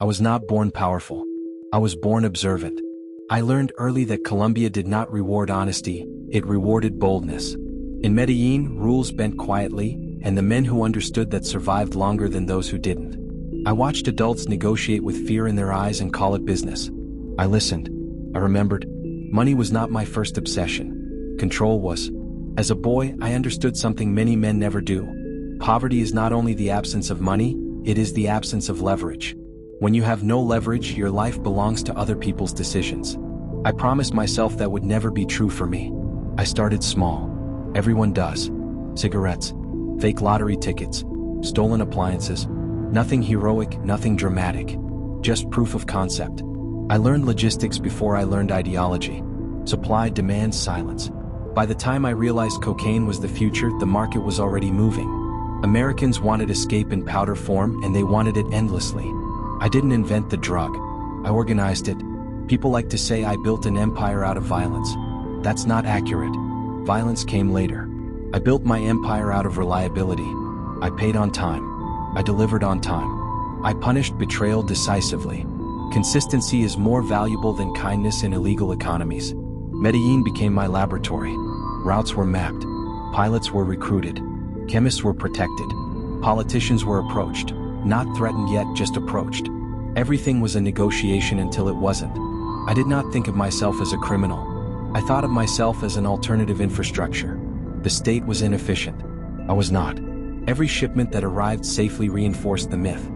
I was not born powerful. I was born observant. I learned early that Colombia did not reward honesty, it rewarded boldness. In Medellin, rules bent quietly, and the men who understood that survived longer than those who didn't. I watched adults negotiate with fear in their eyes and call it business. I listened. I remembered. Money was not my first obsession. Control was. As a boy, I understood something many men never do. Poverty is not only the absence of money, it is the absence of leverage. When you have no leverage, your life belongs to other people's decisions. I promised myself that would never be true for me. I started small. Everyone does. Cigarettes, fake lottery tickets, stolen appliances. Nothing heroic, nothing dramatic. Just proof of concept. I learned logistics before I learned ideology. Supply, demand, silence. By the time I realized cocaine was the future, the market was already moving. Americans wanted escape in powder form, and they wanted it endlessly. I didn't invent the drug. I organized it. People like to say I built an empire out of violence. That's not accurate. Violence came later. I built my empire out of reliability. I paid on time. I delivered on time. I punished betrayal decisively. Consistency is more valuable than kindness in illegal economies. Medellin became my laboratory. Routes were mapped. Pilots were recruited. Chemists were protected. Politicians were approached. Not threatened yet, just approached. Everything was a negotiation until it wasn't. I did not think of myself as a criminal. I thought of myself as an alternative infrastructure. The state was inefficient. I was not. Every shipment that arrived safely reinforced the myth.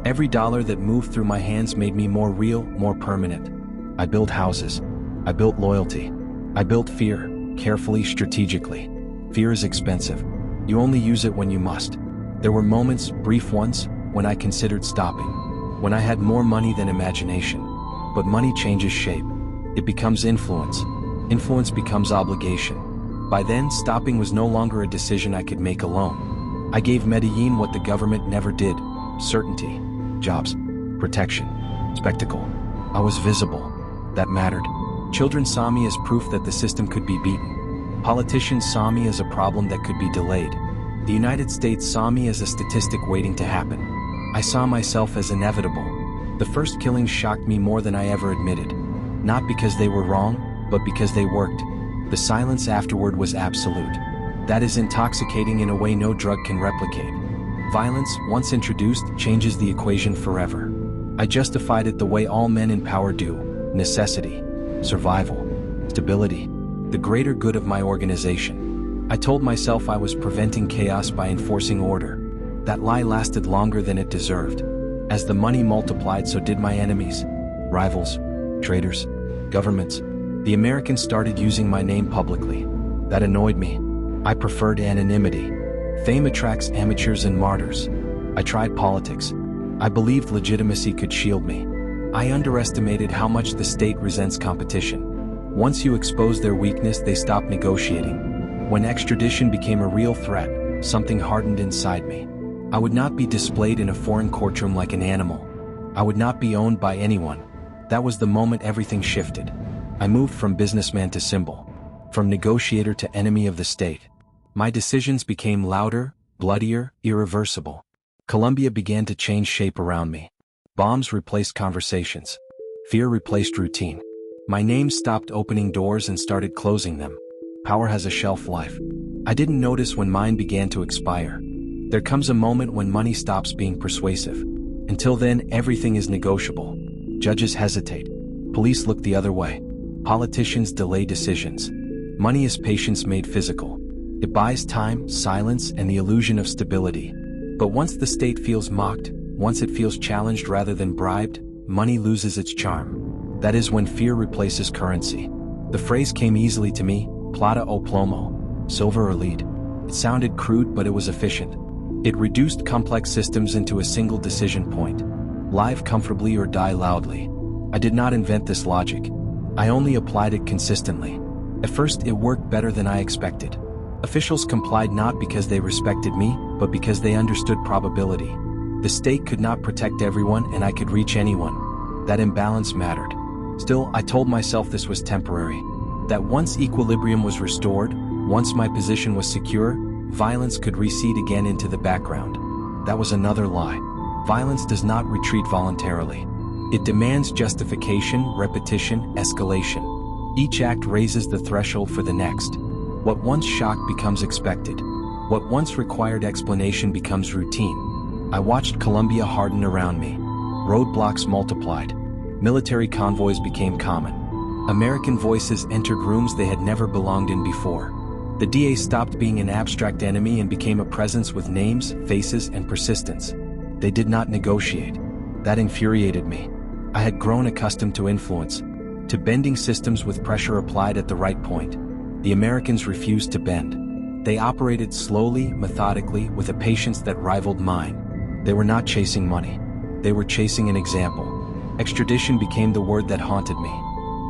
Every dollar that moved through my hands made me more real, more permanent. I built houses. I built loyalty. I built fear, carefully, strategically. Fear is expensive. You only use it when you must. There were moments, brief ones, when I considered stopping. When I had more money than imagination. But money changes shape. It becomes influence. Influence becomes obligation. By then, stopping was no longer a decision I could make alone. I gave Medellin what the government never did: certainty, jobs, protection, spectacle. I was visible. That mattered. Children saw me as proof that the system could be beaten. Politicians saw me as a problem that could be delayed. The United States saw me as a statistic waiting to happen. I saw myself as inevitable. The first killings shocked me more than I ever admitted. Not because they were wrong, but because they worked. The silence afterward was absolute. That is intoxicating in a way no drug can replicate. Violence, once introduced, changes the equation forever. I justified it the way all men in power do: necessity, survival, stability, the greater good of my organization. I told myself I was preventing chaos by enforcing order. That lie lasted longer than it deserved. As the money multiplied, so did my enemies. Rivals, traitors, governments. The Americans started using my name publicly. That annoyed me. I preferred anonymity. Fame attracts amateurs and martyrs. I tried politics. I believed legitimacy could shield me. I underestimated how much the state resents competition. Once you expose their weakness, they stop negotiating. When extradition became a real threat, something hardened inside me. I would not be displayed in a foreign courtroom like an animal. I would not be owned by anyone. That was the moment everything shifted. I moved from businessman to symbol. From negotiator to enemy of the state. My decisions became louder, bloodier, irreversible. Colombia began to change shape around me. Bombs replaced conversations. Fear replaced routine. My name stopped opening doors and started closing them. Power has a shelf life. I didn't notice when mine began to expire. There comes a moment when money stops being persuasive. Until then, everything is negotiable. Judges hesitate. Police look the other way. Politicians delay decisions. Money is patience made physical. It buys time, silence, and the illusion of stability. But once the state feels mocked, once it feels challenged rather than bribed, money loses its charm. That is when fear replaces currency. The phrase came easily to me: plata o plomo, silver or lead. It sounded crude, but it was efficient. It reduced complex systems into a single decision point. Live comfortably or die loudly. I did not invent this logic. I only applied it consistently. At first, it worked better than I expected. Officials complied not because they respected me, but because they understood probability. The state could not protect everyone, and I could reach anyone. That imbalance mattered. Still, I told myself this was temporary. That once equilibrium was restored, once my position was secure, violence could recede again into the background. That was another lie. Violence does not retreat voluntarily. It demands justification, repetition, escalation. Each act raises the threshold for the next. What once shocked becomes expected. What once required explanation becomes routine. I watched Colombia harden around me. Roadblocks multiplied. Military convoys became common. American voices entered rooms they had never belonged in before. The DA stopped being an abstract enemy and became a presence with names, faces, and persistence. They did not negotiate. That infuriated me. I had grown accustomed to influence, to bending systems with pressure applied at the right point. The Americans refused to bend. They operated slowly, methodically, with a patience that rivaled mine. They were not chasing money. They were chasing an example. Extradition became the word that haunted me.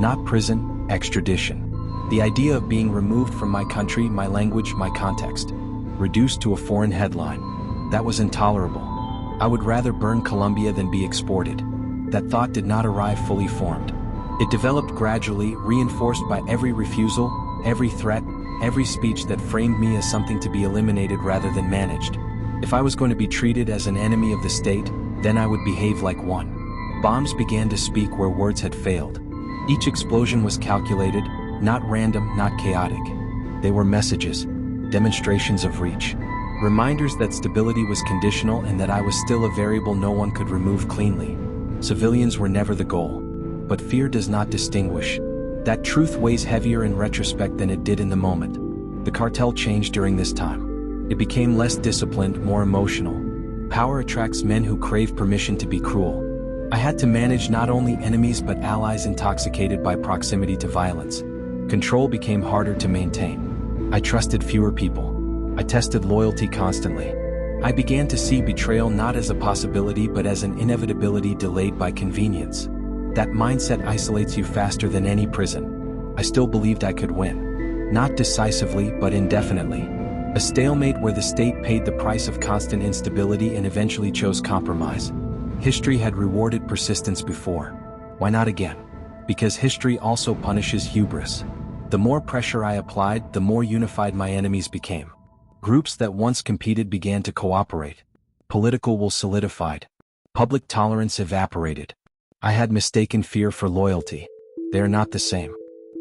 Not prison, extradition. The idea of being removed from my country, my language, my context. Reduced to a foreign headline. That was intolerable. I would rather burn Colombia than be exported. That thought did not arrive fully formed. It developed gradually, reinforced by every refusal, every threat, every speech that framed me as something to be eliminated rather than managed. If I was going to be treated as an enemy of the state, then I would behave like one. Bombs began to speak where words had failed. Each explosion was calculated, not random, not chaotic. They were messages, demonstrations of reach. Reminders that stability was conditional and that I was still a variable no one could remove cleanly. Civilians were never the goal. But fear does not distinguish. That truth weighs heavier in retrospect than it did in the moment. The cartel changed during this time. It became less disciplined, more emotional. Power attracts men who crave permission to be cruel. I had to manage not only enemies but allies intoxicated by proximity to violence. Control became harder to maintain. I trusted fewer people. I tested loyalty constantly. I began to see betrayal not as a possibility but as an inevitability delayed by convenience. That mindset isolates you faster than any prison. I still believed I could win. Not decisively, but indefinitely. A stalemate where the state paid the price of constant instability and eventually chose compromise. History had rewarded persistence before. Why not again? Because history also punishes hubris. The more pressure I applied, the more unified my enemies became. Groups that once competed began to cooperate. Political will solidified. Public tolerance evaporated. I had mistaken fear for loyalty. They are not the same.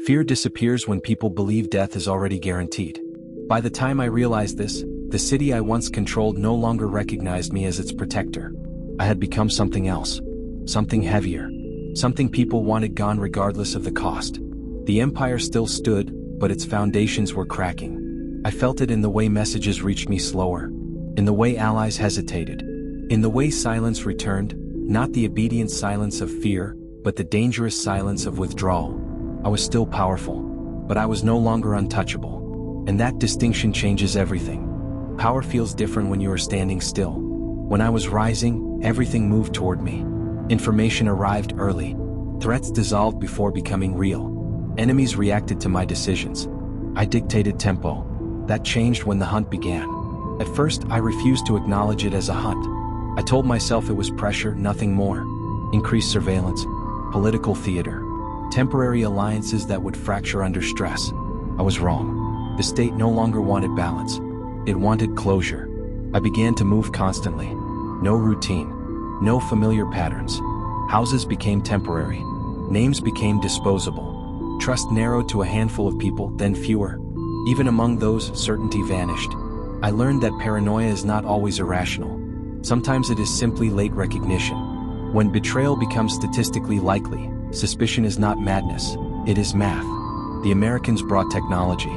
Fear disappears when people believe death is already guaranteed. By the time I realized this, the city I once controlled no longer recognized me as its protector. I had become something else. Something heavier. Something people wanted gone regardless of the cost. The empire still stood, but its foundations were cracking. I felt it in the way messages reached me slower. In the way allies hesitated. In the way silence returned. Not the obedient silence of fear, but the dangerous silence of withdrawal. I was still powerful, but I was no longer untouchable. And that distinction changes everything. Power feels different when you are standing still. When I was rising, everything moved toward me. Information arrived early. Threats dissolved before becoming real. Enemies reacted to my decisions. I dictated tempo. That changed when the hunt began. At first, I refused to acknowledge it as a hunt. I told myself it was pressure, nothing more. Increased surveillance, political theater, temporary alliances that would fracture under stress. I was wrong. The state no longer wanted balance. It wanted closure. I began to move constantly. No routine. No familiar patterns. Houses became temporary. Names became disposable. Trust narrowed to a handful of people, then fewer. Even among those, certainty vanished. I learned that paranoia is not always irrational. Sometimes it is simply late recognition. When betrayal becomes statistically likely, suspicion is not madness, it is math. The Americans brought technology.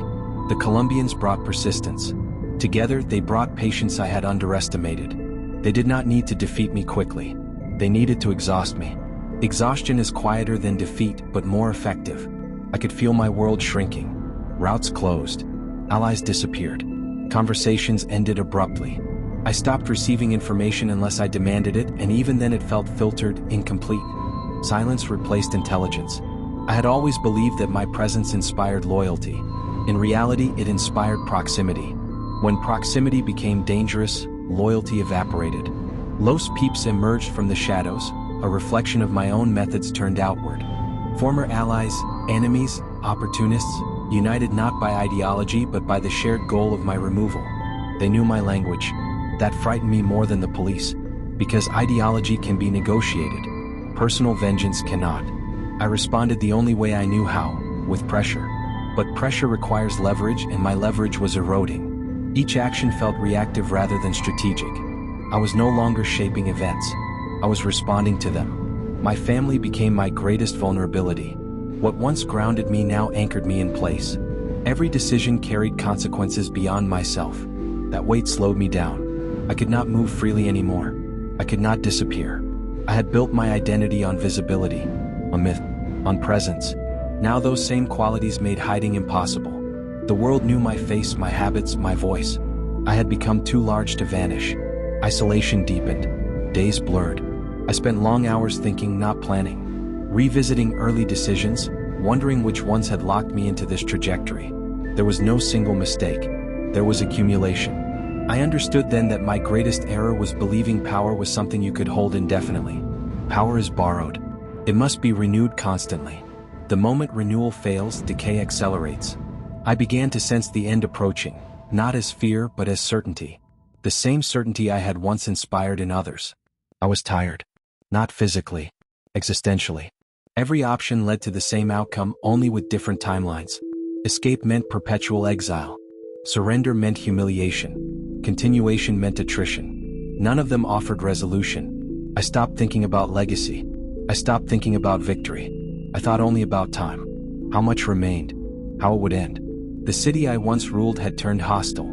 The Colombians brought persistence. Together, they brought patience I had underestimated. They did not need to defeat me quickly. They needed to exhaust me. Exhaustion is quieter than defeat, but more effective. I could feel my world shrinking. Routes closed. Allies disappeared. Conversations ended abruptly. I stopped receiving information unless I demanded it, and even then it felt filtered, incomplete. Silence replaced intelligence. I had always believed that my presence inspired loyalty. In reality, it inspired proximity. When proximity became dangerous, loyalty evaporated. Los Peeps emerged from the shadows, a reflection of my own methods turned outward. Former allies, enemies, opportunists, united not by ideology but by the shared goal of my removal. They knew my language. That frightened me more than the police, because ideology can be negotiated. Personal vengeance cannot. I responded the only way I knew how, with pressure. But pressure requires leverage, and my leverage was eroding. Each action felt reactive rather than strategic. I was no longer shaping events. I was responding to them. My family became my greatest vulnerability. What once grounded me now anchored me in place. Every decision carried consequences beyond myself. That weight slowed me down. I could not move freely anymore. I could not disappear. I had built my identity on visibility, on myth, on presence. Now those same qualities made hiding impossible. The world knew my face, my habits, my voice. I had become too large to vanish. Isolation deepened. Days blurred. I spent long hours thinking, not planning. Revisiting early decisions, wondering which ones had locked me into this trajectory. There was no single mistake. There was accumulation. I understood then that my greatest error was believing power was something you could hold indefinitely. Power is borrowed. It must be renewed constantly. The moment renewal fails, decay accelerates. I began to sense the end approaching, not as fear but as certainty. The same certainty I had once inspired in others. I was tired. Not physically, existentially. Every option led to the same outcome, only with different timelines. Escape meant perpetual exile. Surrender meant humiliation. Continuation meant attrition. None of them offered resolution. I stopped thinking about legacy. I stopped thinking about victory. I thought only about time. How much remained. How it would end. The city I once ruled had turned hostile.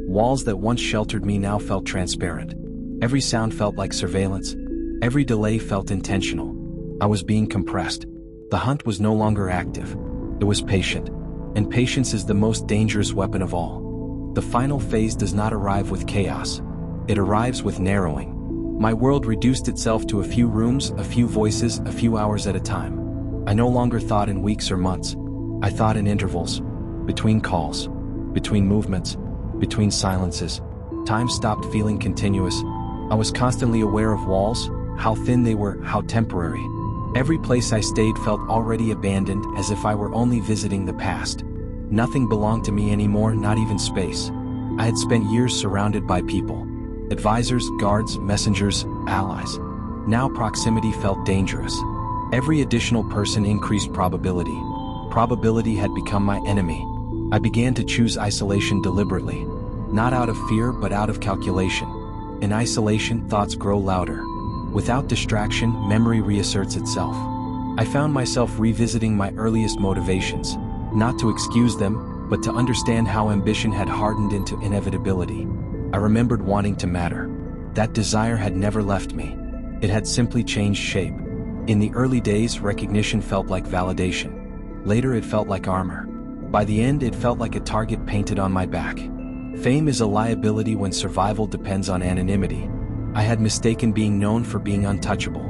Walls that once sheltered me now felt transparent. Every sound felt like surveillance. Every delay felt intentional. I was being compressed. The hunt was no longer active. It was patient. And patience is the most dangerous weapon of all. The final phase does not arrive with chaos. It arrives with narrowing. My world reduced itself to a few rooms, a few voices, a few hours at a time. I no longer thought in weeks or months. I thought in intervals. Between calls. Between movements. Between silences. Time stopped feeling continuous. I was constantly aware of walls, how thin they were, how temporary. Every place I stayed felt already abandoned, as if I were only visiting the past. Nothing belonged to me anymore, not even space. I had spent years surrounded by people. Advisors, guards, messengers, allies. Now proximity felt dangerous. Every additional person increased probability. Probability had become my enemy. I began to choose isolation deliberately. Not out of fear, but out of calculation. In isolation, thoughts grow louder. Without distraction, memory reasserts itself. I found myself revisiting my earliest motivations, not to excuse them, but to understand how ambition had hardened into inevitability. I remembered wanting to matter. That desire had never left me. It had simply changed shape. In the early days, recognition felt like validation. Later, it felt like armor. By the end, it felt like a target painted on my back. Fame is a liability when survival depends on anonymity. I had mistaken being known for being untouchable.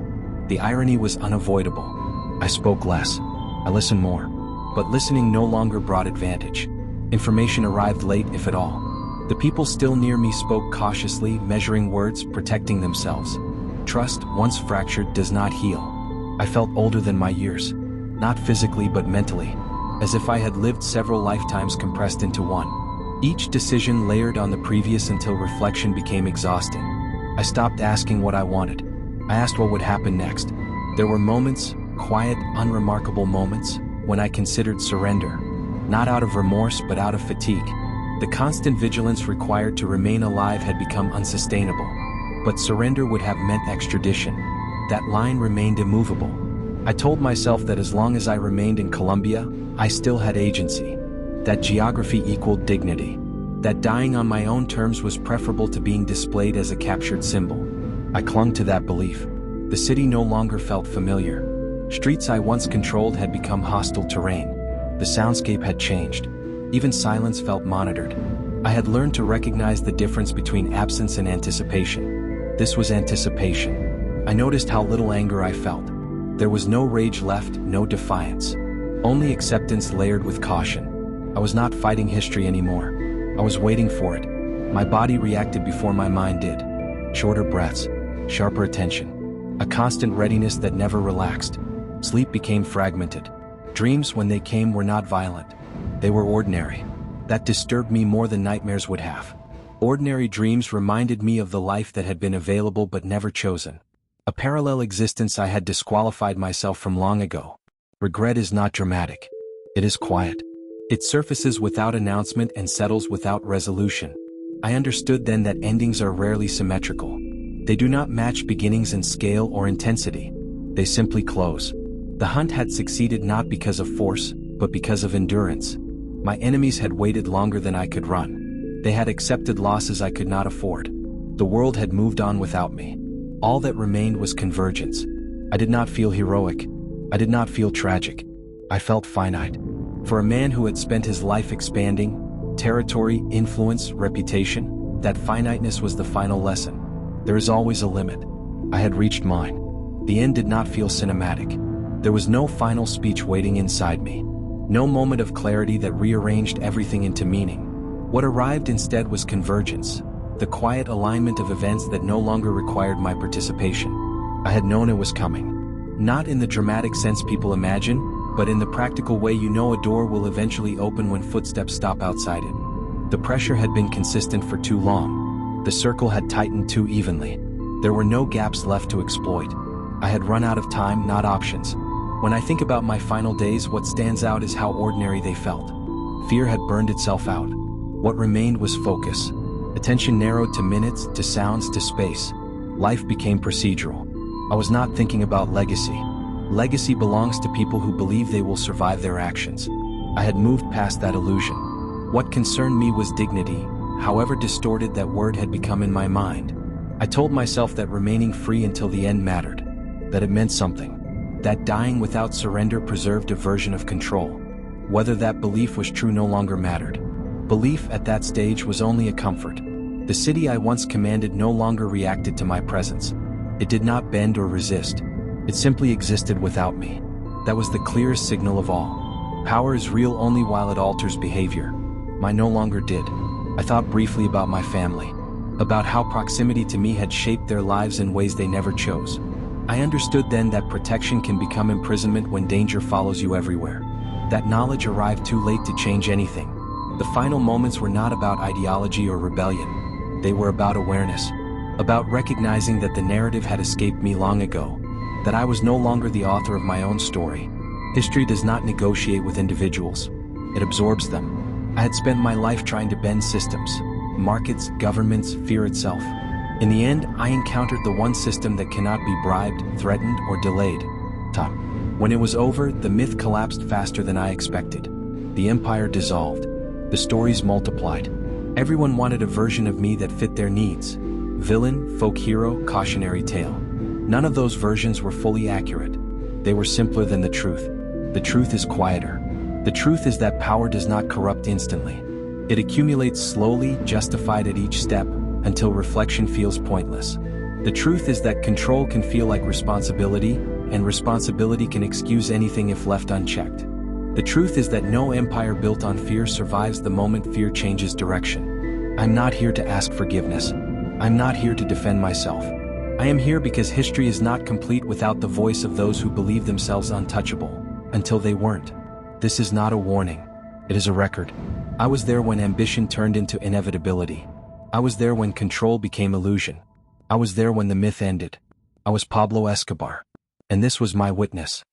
The irony was unavoidable. I spoke less. I listened more. But listening no longer brought advantage. Information arrived late, if at all. The people still near me spoke cautiously, measuring words, protecting themselves. Trust, once fractured, does not heal. I felt older than my years. Not physically but mentally. As if I had lived several lifetimes compressed into one. Each decision layered on the previous until reflection became exhausting. I stopped asking what I wanted. I asked what would happen next. There were moments, quiet, unremarkable moments, when I considered surrender. Not out of remorse but out of fatigue. The constant vigilance required to remain alive had become unsustainable. But surrender would have meant extradition. That line remained immovable. I told myself that as long as I remained in Colombia, I still had agency. That geography equaled dignity. That dying on my own terms was preferable to being displayed as a captured symbol. I clung to that belief. The city no longer felt familiar. Streets I once controlled had become hostile terrain. The soundscape had changed. Even silence felt monitored. I had learned to recognize the difference between absence and anticipation. This was anticipation. I noticed how little anger I felt. There was no rage left, no defiance. Only acceptance layered with caution. I was not fighting history anymore. I was waiting for it. My body reacted before my mind did. Shorter breaths, sharper attention. A constant readiness that never relaxed. Sleep became fragmented. Dreams, when they came, were not violent. They were ordinary. That disturbed me more than nightmares would have. Ordinary dreams reminded me of the life that had been available but never chosen. A parallel existence I had disqualified myself from long ago. Regret is not dramatic. It is quiet. It surfaces without announcement and settles without resolution. I understood then that endings are rarely symmetrical. They do not match beginnings in scale or intensity. They simply close. The hunt had succeeded not because of force, but because of endurance. My enemies had waited longer than I could run. They had accepted losses I could not afford. The world had moved on without me. All that remained was convergence. I did not feel heroic. I did not feel tragic. I felt finite. For a man who had spent his life expanding, territory, influence, reputation, that finiteness was the final lesson. There is always a limit. I had reached mine. The end did not feel cinematic. There was no final speech waiting inside me. No moment of clarity that rearranged everything into meaning. What arrived instead was convergence, the quiet alignment of events that no longer required my participation. I had known it was coming. Not in the dramatic sense people imagine, but in the practical way you know a door will eventually open when footsteps stop outside it. The pressure had been consistent for too long. The circle had tightened too evenly. There were no gaps left to exploit. I had run out of time, not options. When I think about my final days, what stands out is how ordinary they felt. Fear had burned itself out. What remained was focus. Attention narrowed to minutes, to sounds, to space. Life became procedural. I was not thinking about legacy. Legacy belongs to people who believe they will survive their actions. I had moved past that illusion. What concerned me was dignity, however distorted that word had become in my mind. I told myself that remaining free until the end mattered, that it meant something. That dying without surrender preserved a version of control. Whether that belief was true no longer mattered. Belief at that stage was only a comfort. The city I once commanded no longer reacted to my presence. It did not bend or resist. It simply existed without me. That was the clearest signal of all. Power is real only while it alters behavior. Mine no longer did. I thought briefly about my family, about how proximity to me had shaped their lives in ways they never chose. I understood then that protection can become imprisonment when danger follows you everywhere. That knowledge arrived too late to change anything. The final moments were not about ideology or rebellion. They were about awareness, about recognizing that the narrative had escaped me long ago, that I was no longer the author of my own story. History does not negotiate with individuals. It absorbs them. I had spent my life trying to bend systems, markets, governments, fear itself. In the end, I encountered the one system that cannot be bribed, threatened, or delayed: time. When it was over, the myth collapsed faster than I expected. The empire dissolved. The stories multiplied. Everyone wanted a version of me that fit their needs. Villain, folk hero, cautionary tale. None of those versions were fully accurate. They were simpler than the truth. The truth is quieter. The truth is that power does not corrupt instantly. It accumulates slowly, justified at each step, until reflection feels pointless. The truth is that control can feel like responsibility, and responsibility can excuse anything if left unchecked. The truth is that no empire built on fear survives the moment fear changes direction. I'm not here to ask forgiveness. I'm not here to defend myself. I am here because history is not complete without the voice of those who believe themselves untouchable, until they weren't. This is not a warning. It is a record. I was there when ambition turned into inevitability. I was there when control became illusion. I was there when the myth ended. I was Pablo Escobar. And this was my witness.